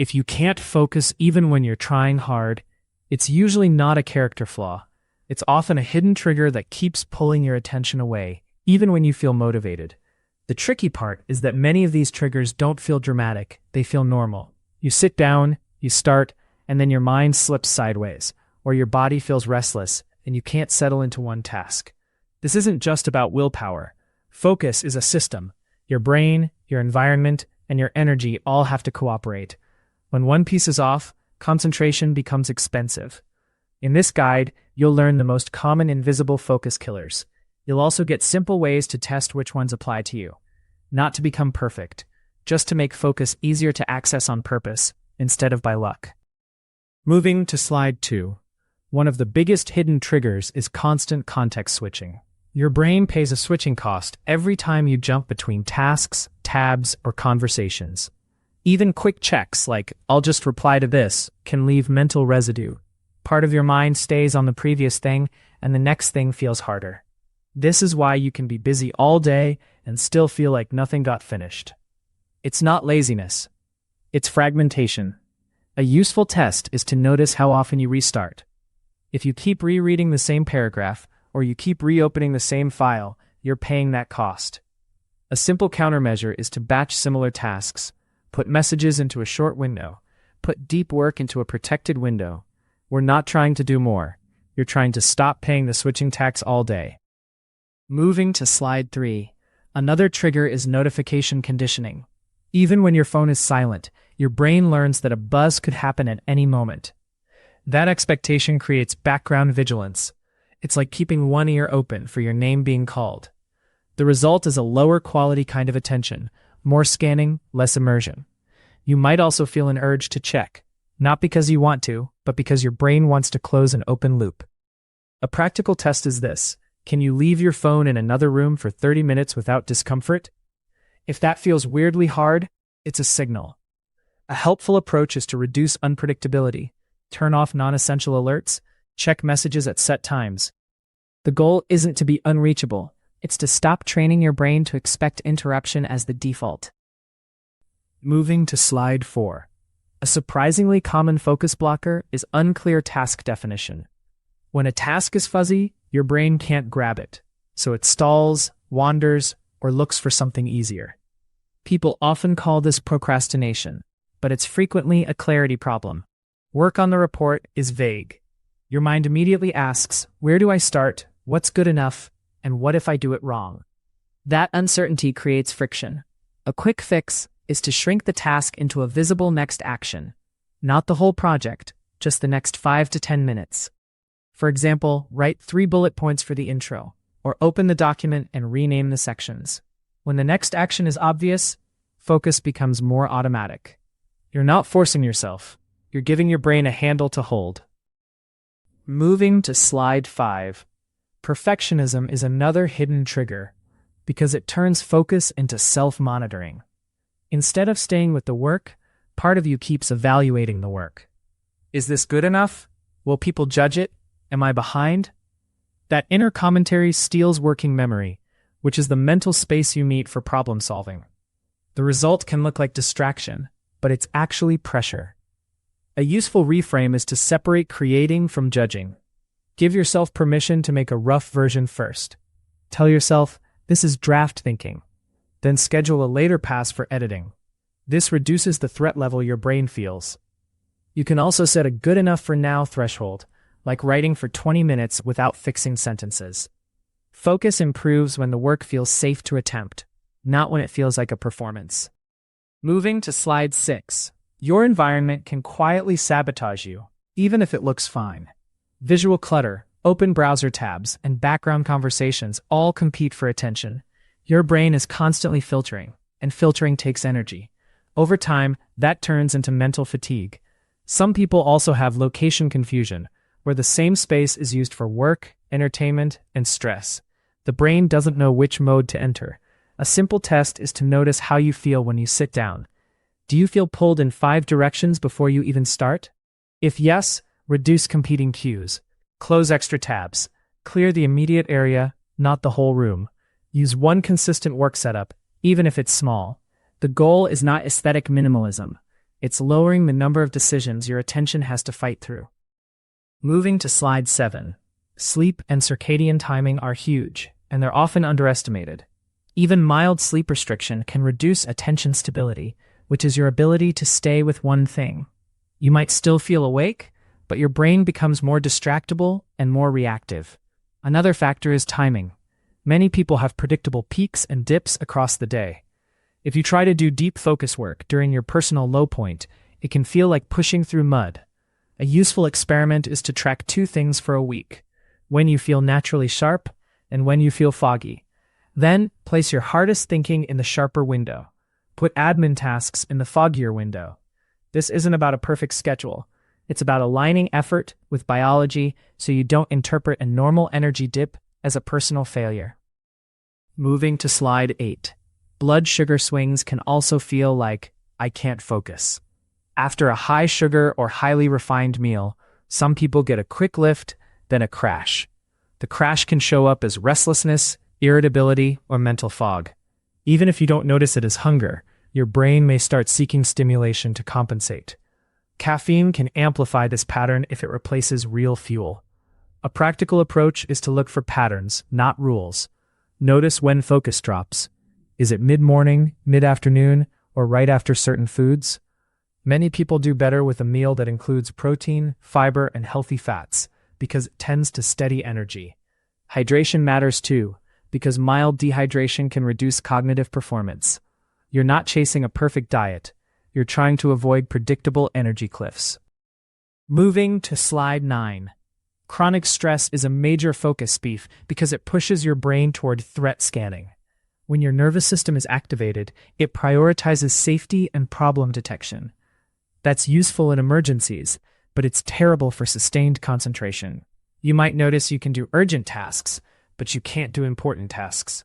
If you can't focus even when you're trying hard, it's usually not a character flaw. It's often a hidden trigger that keeps pulling your attention away, even when you feel motivated. The tricky part is that many of these triggers don't feel dramatic, they feel normal. You sit down, you start, and then your mind slips sideways, or your body feels restless, and you can't settle into one task. This isn't just about willpower. Focus is a system. Your brain, your environment, and your energy all have to cooperate. When one piece is off, concentration becomes expensive. In this guide, you'll learn the most common invisible focus killers. You'll also get simple ways to test which ones apply to you. Not to become perfect, just to make focus easier to access on purpose, instead of by luck. Moving to slide 2. One of the biggest hidden triggers is constant context switching. Your brain pays a switching cost every time you jump between tasks, tabs, or conversations. Even quick checks like, "I'll just reply to this," can leave mental residue. Part of your mind stays on the previous thing, and the next thing feels harder. This is why you can be busy all day and still feel like nothing got finished. It's not laziness. It's fragmentation. A useful test is to notice how often you restart. If you keep rereading the same paragraph, or you keep reopening the same file, you're paying that cost. A simple countermeasure is to batch similar tasks, put messages into a short window, put deep work into a protected window. We're not trying to do more. You're trying to stop paying the switching tax all day. Moving to slide 3. Another trigger is notification conditioning. Even when your phone is silent, your brain learns that a buzz could happen at any moment. That expectation creates background vigilance. It's like keeping one ear open for your name being called. The result is a lower quality kind of attention, more scanning, less immersion. You might also feel an urge to check, not because you want to, but because your brain wants to close an open loop. A practical test is this: can you leave your phone in another room for 30 minutes without discomfort? If that feels weirdly hard, it's a signal. A helpful approach is to reduce unpredictability, turn off non-essential alerts, check messages at set times. The goal isn't to be unreachable, it's to stop training your brain to expect interruption as the default. Moving to slide 4. A surprisingly common focus blocker is unclear task definition. When a task is fuzzy, your brain can't grab it, so it stalls, wanders, or looks for something easier. People often call this procrastination, but it's frequently a clarity problem. Work on the report is vague. Your mind immediately asks, where do I start, what's good enough, and what if I do it wrong? That uncertainty creates friction. A quick fix is to shrink the task into a visible next action. Not the whole project, just the next 5 to 10 minutes. For example, write 3 bullet points for the intro, or open the document and rename the sections. When the next action is obvious, focus becomes more automatic. You're not forcing yourself. You're giving your brain a handle to hold. Moving to slide 5. Perfectionism is another hidden trigger because it turns focus into self-monitoring. Instead of staying with the work, part of you keeps evaluating the work. Is this good enough? Will people judge it? Am I behind? That inner commentary steals working memory, which is the mental space you need for problem solving. The result can look like distraction, but it's actually pressure. A useful reframe is to separate creating from judging. Give yourself permission to make a rough version first. Tell yourself, this is draft thinking. Then schedule a later pass for editing. This reduces the threat level your brain feels. You can also set a good enough for now threshold, like writing for 20 minutes without fixing sentences. Focus improves when the work feels safe to attempt, not when it feels like a performance. Moving to slide 6. Your environment can quietly sabotage you, even if it looks fine. Visual clutter, open browser tabs, and background conversations all compete for attention. Your brain is constantly filtering, and filtering takes energy. Over time, that turns into mental fatigue. Some people also have location confusion, where the same space is used for work, entertainment, and stress. The brain doesn't know which mode to enter. A simple test is to notice how you feel when you sit down. Do you feel pulled in 5 directions before you even start? If yes, reduce competing cues. Close extra tabs. Clear the immediate area, not the whole room. Use one consistent work setup, even if it's small. The goal is not aesthetic minimalism. It's lowering the number of decisions your attention has to fight through. Moving to slide 7. Sleep and circadian timing are huge, and they're often underestimated. Even mild sleep restriction can reduce attention stability, which is your ability to stay with one thing. You might still feel awake, but your brain becomes more distractible and more reactive. Another factor is timing. Many people have predictable peaks and dips across the day. If you try to do deep focus work during your personal low point, it can feel like pushing through mud. A useful experiment is to track 2 things for a week: when you feel naturally sharp and when you feel foggy. Then, place your hardest thinking in the sharper window. Put admin tasks in the foggier window. This isn't about a perfect schedule. It's about aligning effort with biology so you don't interpret a normal energy dip as a personal failure. Moving to slide 8. Blood sugar swings can also feel like, I can't focus. After a high sugar or highly refined meal, some people get a quick lift, then a crash. The crash can show up as restlessness, irritability, or mental fog. Even if you don't notice it as hunger, your brain may start seeking stimulation to compensate. Caffeine can amplify this pattern if it replaces real fuel. A practical approach is to look for patterns, not rules. Notice when focus drops. Is it mid-morning, mid-afternoon, or right after certain foods? Many people do better with a meal that includes protein, fiber, and healthy fats, because it tends to steady energy. Hydration matters too, because mild dehydration can reduce cognitive performance. You're not chasing a perfect diet. You're trying to avoid predictable energy cliffs. Moving to slide 9. Chronic stress is a major focus beef because it pushes your brain toward threat scanning. When your nervous system is activated, it prioritizes safety and problem detection. That's useful in emergencies, but it's terrible for sustained concentration. You might notice you can do urgent tasks, but you can't do important tasks.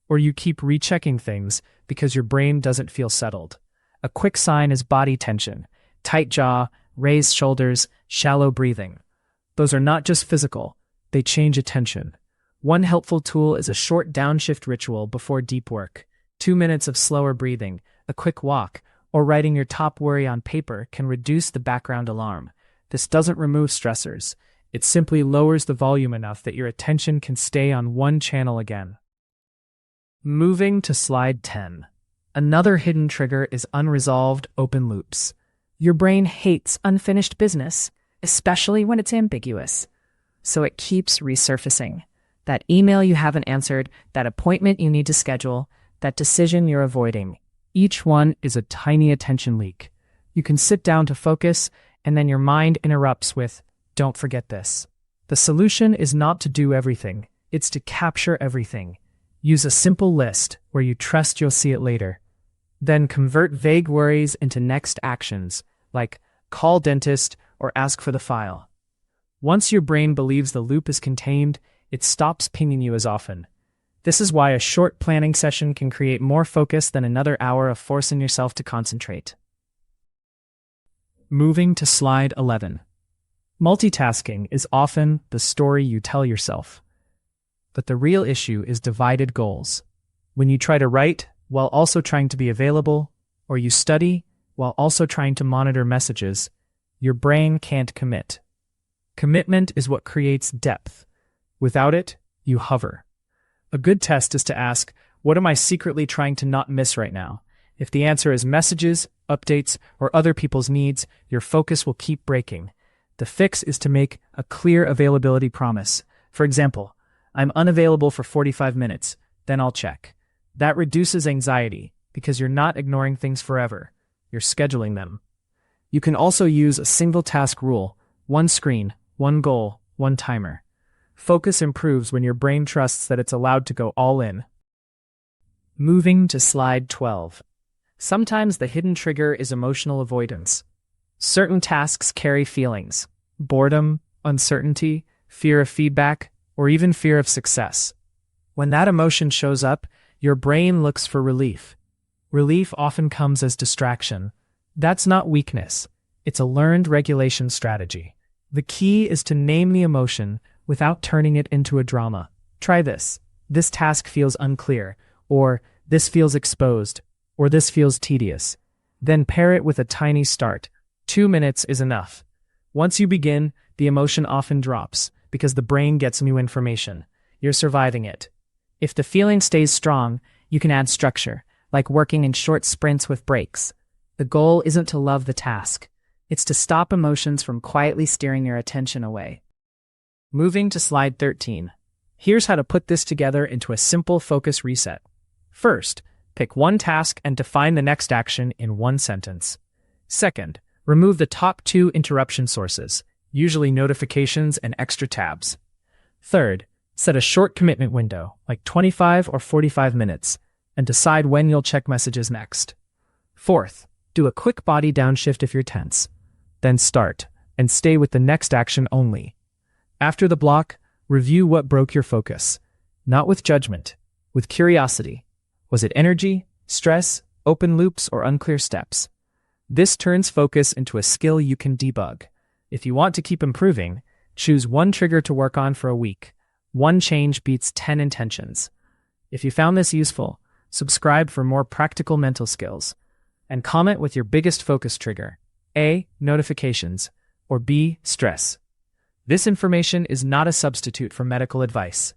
Or you keep rechecking things because your brain doesn't feel settled. A quick sign is body tension, tight jaw, raised shoulders, shallow breathing. Those are not just physical, they change attention. One helpful tool is a short downshift ritual before deep work. 2 minutes of slower breathing, a quick walk, or writing your top worry on paper can reduce the background alarm. This doesn't remove stressors. It simply lowers the volume enough that your attention can stay on one channel again. Moving to slide 10. Another hidden trigger is unresolved open loops. Your brain hates unfinished business, especially when it's ambiguous. So it keeps resurfacing. That email you haven't answered, that appointment you need to schedule, that decision you're avoiding. Each one is a tiny attention leak. You can sit down to focus, and then your mind interrupts with, "Don't forget this." The solution is not to do everything, it's to capture everything. Use a simple list where you trust you'll see it later. Then convert vague worries into next actions, like call dentist or ask for the file. Once your brain believes the loop is contained, it stops pinging you as often. This is why a short planning session can create more focus than another hour of forcing yourself to concentrate. Moving to slide 11. Multitasking is often the story you tell yourself. But the real issue is divided goals. When you try to write while also trying to be available, or you study while also trying to monitor messages, your brain can't commit. Commitment is what creates depth. Without it, you hover. A good test is to ask, what am I secretly trying to not miss right now? If the answer is messages, updates, or other people's needs, your focus will keep breaking. The fix is to make a clear availability promise. For example, I'm unavailable for 45 minutes, then I'll check. That reduces anxiety because you're not ignoring things forever. You're scheduling them. You can also use a single task rule: one screen, one goal, one timer. Focus improves when your brain trusts that it's allowed to go all in. Moving to slide 12. Sometimes the hidden trigger is emotional avoidance. Certain tasks carry feelings: boredom, uncertainty, fear of feedback, or even fear of success. When that emotion shows up, your brain looks for relief. Relief often comes as distraction. That's not weakness. It's a learned regulation strategy. The key is to name the emotion without turning it into a drama. Try this. This task feels unclear, or this feels exposed, or this feels tedious. Then pair it with a tiny start. 2 minutes is enough. Once you begin, the emotion often drops because the brain gets new information. You're surviving it. If the feeling stays strong, you can add structure, like working in short sprints with breaks. The goal isn't to love the task. It's to stop emotions from quietly steering your attention away. Moving to slide 13. Here's how to put this together into a simple focus reset. First, pick one task and define the next action in one sentence. Second, remove the top 2 interruption sources, usually notifications and extra tabs. Third, set a short commitment window, like 25 or 45 minutes, and decide when you'll check messages next. Fourth, do a quick body downshift if you're tense. Then start, and stay with the next action only. After the block, review what broke your focus. Not with judgment, with curiosity. Was it energy, stress, open loops, or unclear steps? This turns focus into a skill you can debug. If you want to keep improving, choose one trigger to work on for a week. One change beats 10 intentions. If you found this useful, subscribe for more practical mental skills. And comment with your biggest focus trigger. A. Notifications. Or B. Stress. This information is not a substitute for medical advice.